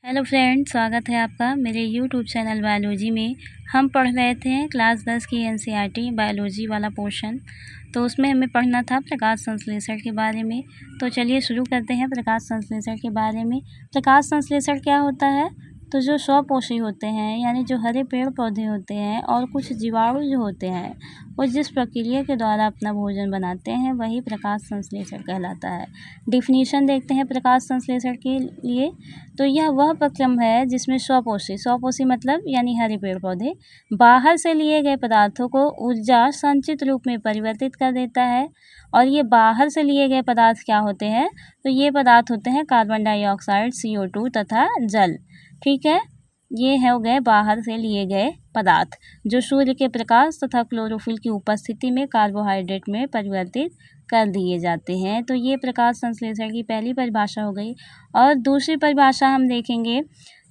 Hello friend, स्वागत है आपका मेरे यूट्यूब चैनल बायोलॉजी में। हम पढ़ रहे थे क्लास 10 की एनसीईआरटी बायोलॉजी वाला पोर्शन। तो उसमें हमें पढ़ना था प्रकाश संश्लेषण के बारे में। तो चलिए शुरू करते हैं प्रकाश संश्लेषण के बारे में। प्रकाश संश्लेषण क्या होता है? तो जो स्वपोषी होते हैं यानी जो हरे पेड़ पौधे होते हैं और कुछ जीवाणु जो होते हैं वो जिस प्रक्रिया के द्वारा अपना भोजन बनाते हैं वही प्रकाश संश्लेषण कहलाता है। डिफिनीशन देखते हैं प्रकाश संश्लेषण के लिए। तो यह वह प्रक्रम है जिसमें स्वपोषी मतलब यानी हरे पेड़ पौधे बाहर से लिए गए पदार्थों को ऊर्जा संचित रूप में परिवर्तित कर देता है। और ये बाहर से लिए गए पदार्थ क्या होते हैं? तो ये पदार्थ होते हैं कार्बन डाइऑक्साइड, CO2 तथा जल। ठीक है, ये हो गए बाहर से लिए गए पदार्थ जो सूर्य के प्रकाश तथा क्लोरोफिल की उपस्थिति में कार्बोहाइड्रेट में परिवर्तित कर दिए जाते हैं। तो ये प्रकाश संश्लेषण की पहली परिभाषा हो गई। और दूसरी परिभाषा हम देखेंगे,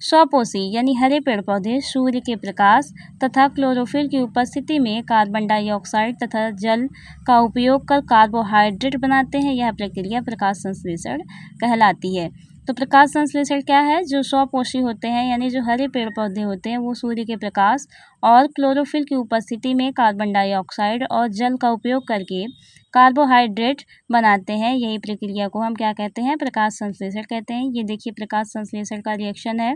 स्वपोषी यानी हरे पेड़ पौधे सूर्य के प्रकाश तथा क्लोरोफिल की उपस्थिति में कार्बन डाइऑक्साइड तथा जल का उपयोग कर कार्बोहाइड्रेट बनाते हैं। यह प्रक्रिया प्रकाश संश्लेषण कहलाती है। तो प्रकाश संश्लेषण क्या है? जो स्वपोषी होते हैं यानी जो हरे पेड़ पौधे होते हैं वो सूर्य के प्रकाश और क्लोरोफिल की उपस्थिति में कार्बन डाइऑक्साइड और जल का उपयोग करके कार्बोहाइड्रेट बनाते हैं। यही प्रक्रिया को हम क्या कहते हैं? प्रकाश संश्लेषण कहते हैं। ये देखिए प्रकाश संश्लेषण का रिएक्शन है।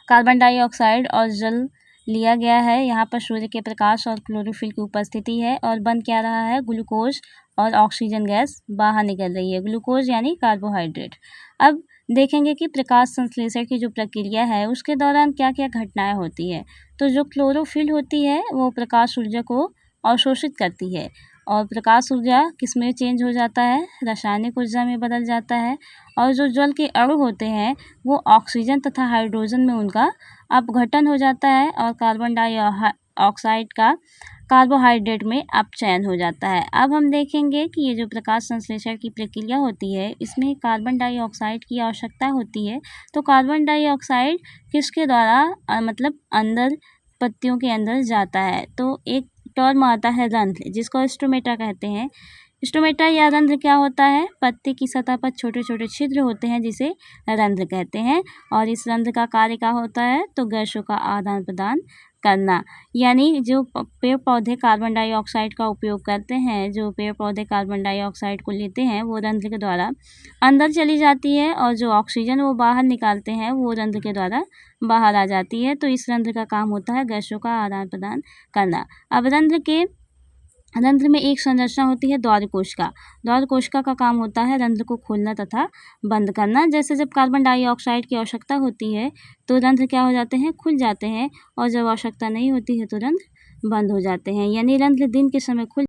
कार्बन डाइऑक्साइड और जल लिया गया है, यहाँ पर सूर्य के प्रकाश और क्लोरोफिल की उपस्थिति है और बन क्या रहा है? ग्लूकोज और ऑक्सीजन गैस बाहर निकल रही है। ग्लूकोज यानी कार्बोहाइड्रेट। अब देखेंगे कि प्रकाश संश्लेषण की जो प्रक्रिया है उसके दौरान क्या क्या घटनाएं होती है। तो जो क्लोरोफिल होती है वो प्रकाश ऊर्जा को अवशोषित करती है और प्रकाश ऊर्जा किस में चेंज हो जाता है? रासायनिक ऊर्जा में बदल जाता है। और जो जल के अणु होते हैं वो ऑक्सीजन तथा हाइड्रोजन में उनका अपघटन हो जाता है और कार्बन डाइऑक्साइड का कार्बोहाइड्रेट में अपचयन हो जाता है। अब हम देखेंगे कि ये जो प्रकाश संश्लेषण की प्रक्रिया होती है इसमें कार्बन डाइऑक्साइड की आवश्यकता होती है। तो कार्बन डाइऑक्साइड किसके द्वारा मतलब अंदर पत्तियों के अंदर जाता है। तो एक टर्म आता है रंध्र, जिसको स्टोमेटा कहते हैं। स्टोमेटा या रंध्र क्या होता है? पत्ती की सतह पर छोटे छोटे छिद्र होते हैं जिसे रंध्र कहते हैं। और इस रंध्र का कार्य क्या होता है? तो गैसों का आदान प्रदान करना। यानी जो पेड़ पौधे कार्बन डाइऑक्साइड का उपयोग करते हैं, जो पेड़ पौधे कार्बन डाइऑक्साइड को लेते हैं वो रंध्र के द्वारा अंदर चली जाती है और जो ऑक्सीजन वो बाहर निकालते हैं वो रंध्र के द्वारा बाहर आ जाती है। तो इस रंध्र का काम होता है गैसों का आदान प्रदान करना। अब रंध्र में एक संरचना होती है द्वार कोशिका। द्वार कोशिका का काम होता है रंध्र को खोलना तथा बंद करना। जैसे जब कार्बन डाइऑक्साइड की आवश्यकता होती है तो रंध्र क्या हो जाते हैं? खुल जाते हैं और जब आवश्यकता नहीं होती है तो रंध्र बंद हो जाते हैं। यानी रंध्र दिन के समय खुल